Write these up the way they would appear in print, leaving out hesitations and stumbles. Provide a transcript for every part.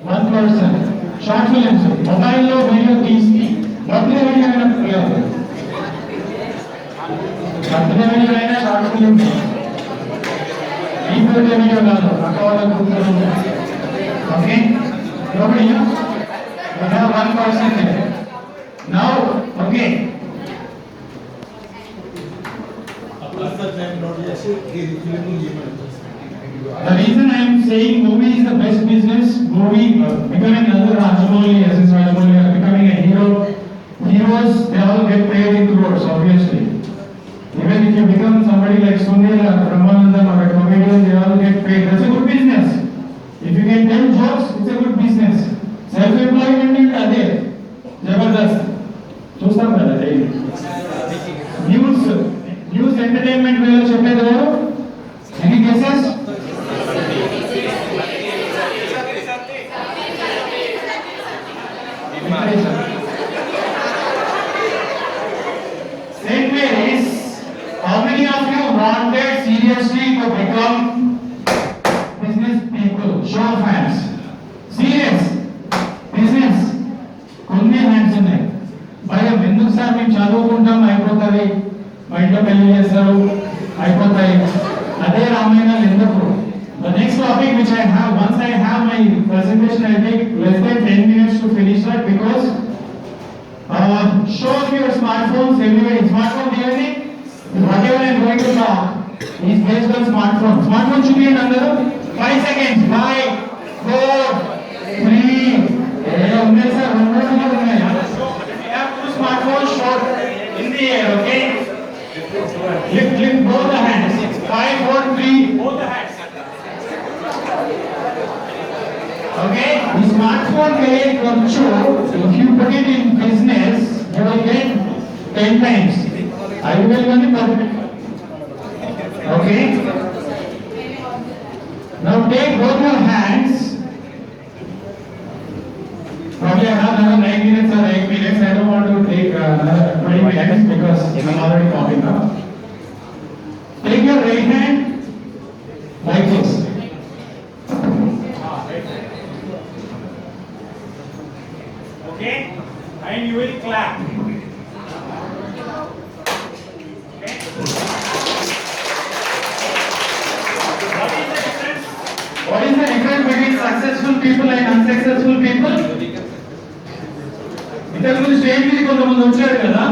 One person. Short films. Mobile video keys. Birthday video అయినా పర్లేదు. Birthday video అయినా short films. ఈ birthday video కాదు. అక్క వాళ్ళ కూతురు. Okay? Nobody else? We have one person there. Now, okay. The reason I am saying movie is the best business, movie becoming another Rajamouli, SS Rajamouli, becoming a hero. Heroes, they all get paid in crores, obviously. Even if you become somebody like Sunil or Brahmanandam or a comedian, they all get paid. That's a good business. If you can tell jokes, it's a good business. Self-employment is there. Jabardast. చూస్తాం కదా daily news entertainment వేలో చెప్పేది ఎవరు? Any guesses? St. Mary's, how many of you wanted seriously to become business people? Show of hands. Serious business. కొన్ని hands ఉన్నాయి. భయం ఎందుకు sir మేము చదువుకుంటాం అయిపోతుంది, మా ఇంట్లో పెళ్లి చేస్తారు అయిపోతాయి, అదే రామాయణాలు ఎందుకు? The next topic which I have, once I have my presentation, I take less than 10 minutes to finish that because show off your smartphones everywhere. Smartphone really, whatever I am going to talk is based on smartphone. Smartphone should be in under 5 seconds. 5, 4, 3. Unmesh sir, one more thing. We have two smartphones shot in the air. Okay. Lift both the hands. 5, 4, 3. Both the hands. Okay. The smartphone will control. If you put it in business, you will get 10 times. I will only perfect. Okay. Now take both your hands. Probably I have another 9 minutes or 8 minutes. I don't want to take another 20 minutes because I'm already counting now. Take your right hand like this. Okay? And you will clap. Okay? What is the difference between successful people and unsuccessful people? ఇంతకుముందు stage మీద కొంతమంది వచ్చారు కదా,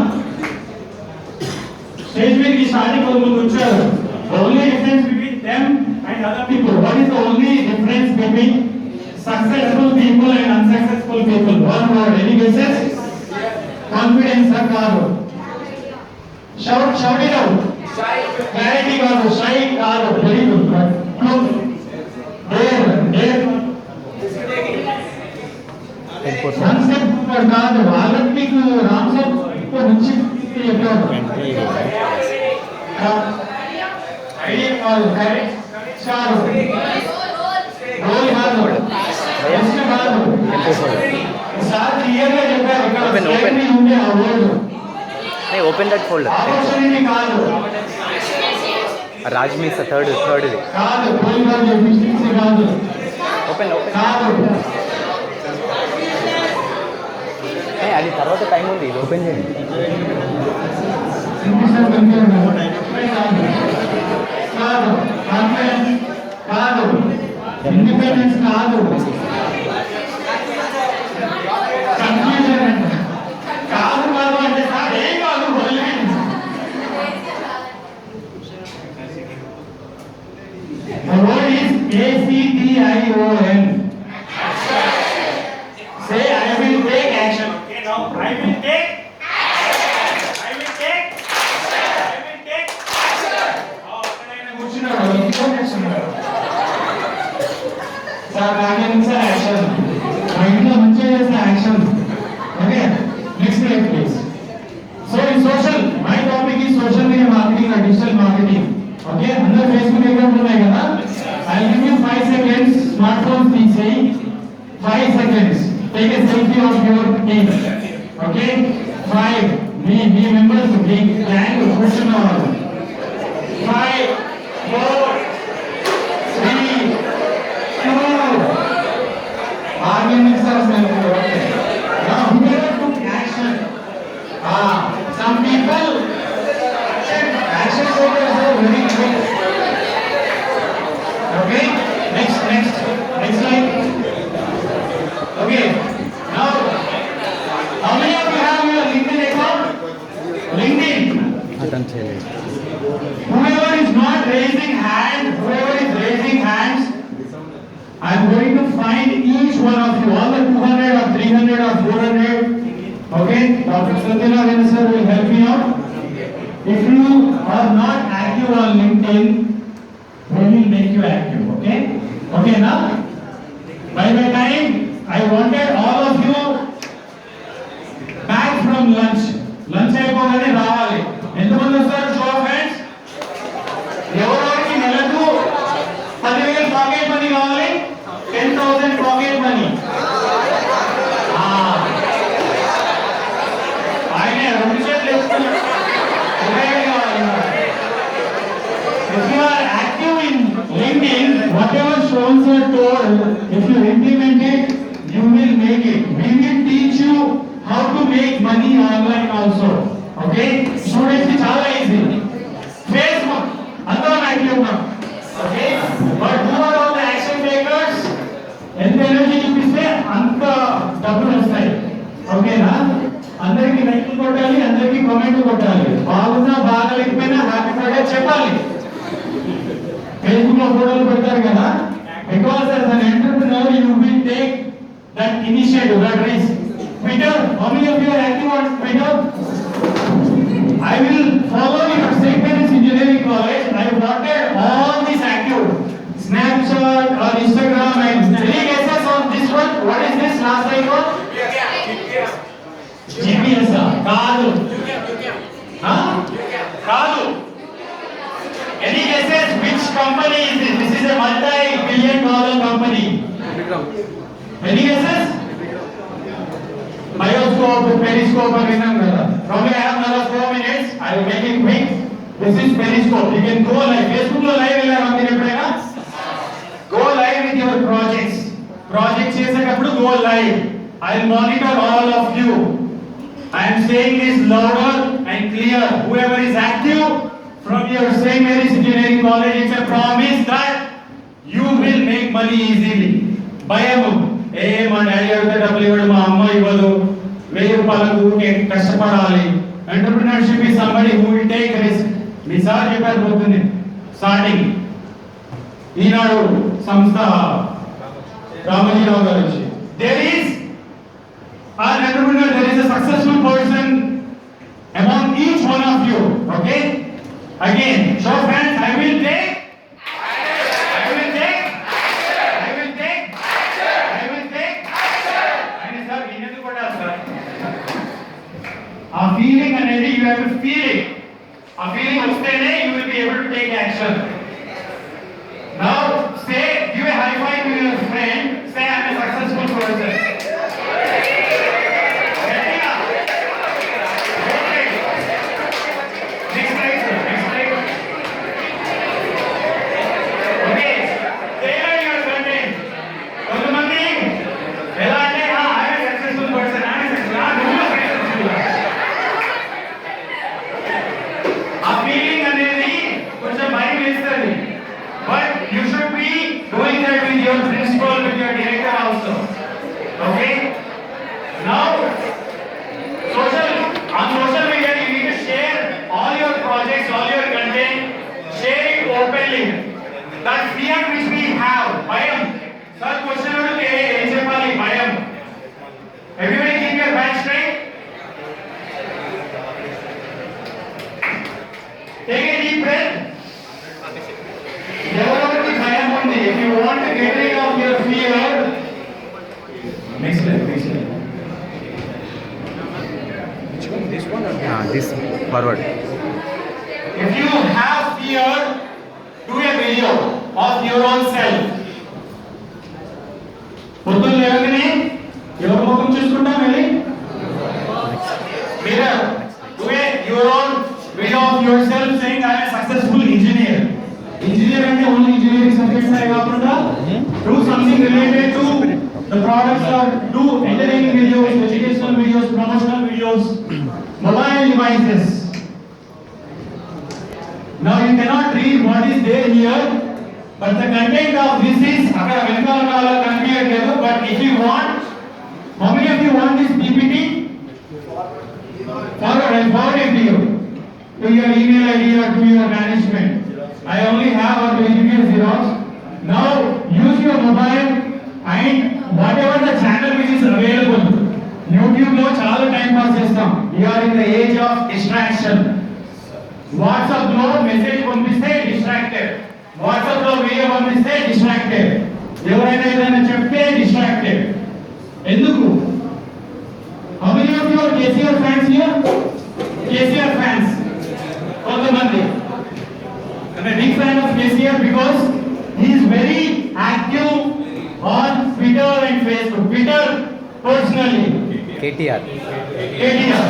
stage మీదకి starting కొంతమంది వచ్చారు. The only difference between them and other people, what is the only difference between successful people and unsuccessful people? One word, any guesses? Confidence or కాదు? Shout it out. Clarity కాదు, shy కాదు. Very good. Dare. Concept కాదు, వాళ్ళకి మీకు concept ఇక్కడ నుంచి చెప్పారు. Idea కాదు, కరెక్ట్ కాదు, రోల్ కాదు, ఎస్ట్ కాదు. సార్ క్లియర్గా చెప్పారు ఇక్కడ స్టేట్మెంట్ ఉంది ఆ word. Open that folder. Opportunity కాదు, రాజ్ మీస్ థర్డ్ ఇది కాదు, రోల్ కాదు, ఎఫిషియన్సీ కాదు, ఓపెన్ కాదు. అది తర్వాత టైం ఉంది, ఇది ఓపెన్ చేయండి. కాదు, కాన్ఫిడెన్స్ కాదు, ఇండిపెండెన్స్ కాదు, కన్ఫ్యూజన్ కాదు. కాదు అంటే సార్ ఏం కాదు, the word is ACTION. Say I will take action. Okay, now I will take action. I will take action. I will take action. అక్కడైనా కూర్చున్నాడు, ఇంకో కూర్చున్నాడు. సార్ నాకేం సార్ యాక్షన్, మా ఇంట్లో మంచిగా చేసిన action. Okay, next slide please. So in social, my topic is social media marketing and digital marketing. Okay, అందరూ ఫేస్బుక్ అకౌంట్ ఉన్నాయి కదా. I will give you 5 seconds. Smart phone తీసేయి. 5 seconds. Take a selfie of your team. Okay? 5. We members we plan to question all. 5, 4, 3, 2. going to find each one of you, all the 200 or 300 or 400. Okay, Dr. Satyanarayana sir will help me out. If you are not active on LinkedIn, we will make you active. Okay? Okay, now by the time I wanted all of you back from lunch. Lunch అయిపోగానే రావాలి. ఎంతమంది వస్తారు? Show off hands. ఎవరెవరికి నెలకు 10,000 pocket money కావాలి? 10,000 pocket money. ఆయన రెండు చేతులు వేసుకున్నాడు. If you are active in LinkedIn, whatever Shravan sir told, if you implement it, you will make it. We will teach you how to make money online also. Okay? Students ki chala easy. Facebook, andar active now. Okay? But who are all the action takers? ఎంత energy చూపిస్తే అంత డబ్బులు వస్తాయి. ఓకేనా? అందరికి like కొట్టాలి, అందరికి comment కొట్టాలి. బాగున్నా బాగలేకపోయినా హ్యాపీ బర్త్డే చెప్పాలి. ఫేస్బుక్ లో ఫోటోలు పెడతారు కదా, because as an entrepreneur you will take that initiative, that risk. Twitter, how many of you are active on Twitter? I will follow your St. Mary's Engineering College. I wanted all these active. Snapchat or Instagram and any guesses on this one? What is this last icon? GPS. కాదు. కాదు. Any guesses which company is this? This is a multi-billion-dollar company. Any guesses? Bioscope, periscope అని విన్నాం కదా. Probably I have another 4 minutes. I will make it quick. This is periscope. You can go live. Facebook లో live వెళ్ళారా మీరు ఎప్పుడైనా? Go live with your projects. Project చేసేటప్పుడు go live. I will monitor all of you. I am saying this louder and clear. Whoever is active from your St. Mary's Engineering College, it's a promise that you will make money easily. భయము మా daddy అడిగితే డబ్బులు ఇవ్వడు, మా అమ్మ ఇవ్వదు, 1000 రూపాయలకు ఊరికే కష్టపడాలి. Entrepreneurship is somebody who will take risk. Me sir చెప్పారు పోతుంది స్టార్టింగ్ ఈనాడు సంస్థ రామజీరావు గారు వచ్చి, there is an entrepreneur, there is a successful person among each one of you. Okay? Again, show of hands. I will take. I will take. I will take. I will take. And sir, inendu koda sir. A feeling anedi you have to feel it. A feeling vastene you will be able to take action. Now say, give a high five to your friend. Say I am a successful person. That fear which we have, bhayam. Sir, question adulte em cheppali bhayam. Everybody keep your back straight. Take a deep breath. Everybody bhayam undi. If you want to get rid of your fear, next slide. Which one? This one or this forward? If you have fear, do a video of your own self. పొద్దున్న లేవగానే ఎవరి ముఖం చూసుకుంటాం వెళ్ళి mirror. Do your own video of yourself saying I am a successful engineer. Engineer అంటే only engineering subjects are కాకుండా do something related to the products or do entertaining videos, educational videos, promotional videos, mobile devices. Now you cannot read what is there here, but the content of this is అక్కడ వెనకాల కనిపించట్లేదు. But if you want, how many of you want this PPT? Forward and forward it to you, to your email ID or to your management. I only have or to give you Xerox. Now use your mobile YouTube లో చాలా time pass చేస్తాం. We're in the age of distraction. WhatsApp లో message పంపిస్తే distracted, WhatsApp లో video పంపిస్తే distracted, ఎవరైనా ఏదైనా చెప్తే డిస్ట్రాక్టెడ్. ఎందుకు? How many of you are KCR fans here? KCR fans. కొంతమంది. I'm a big fan of KCR because he is very active on Twitter and Facebook. Twitter personally. KTR. KTR.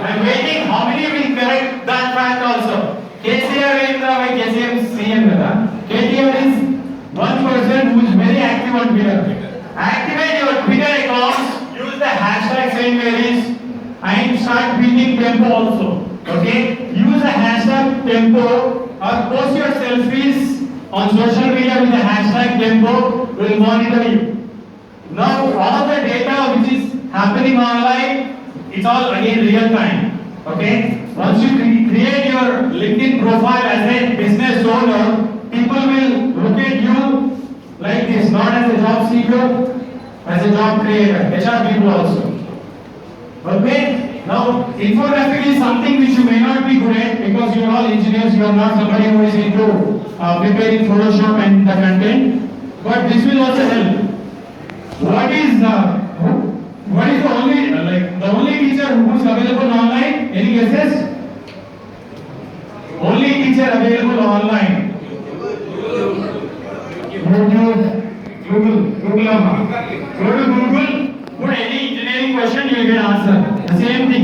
I'm waiting. How many will correct that fact also? KCR is by KCR CM. KTR is one person who is very active on Twitter. Activate your Twitter accounts. Use the hashtag Saint Mary's and start tweeting Tempo also. Okay? Use the hashtag Tempo or post your selfies on social media with the hashtag Tempo. Will monitor you. Now all the data which is happening online, it's all again real time. Okay? Once you create your LinkedIn profile as a business owner, people will look at you like this, not as a job seeker, as a job creator. HR people also. Okay? Now infographic is something which you may not be good at because you are all engineers. You are not somebody who is into preparing Photoshop and the content. But this will also help. What is the only the only teacher who is available online? Any guesses? Only teacher available online. YouTube, Google. Go to Google. Put any engineering question, you will get answer. The same thing.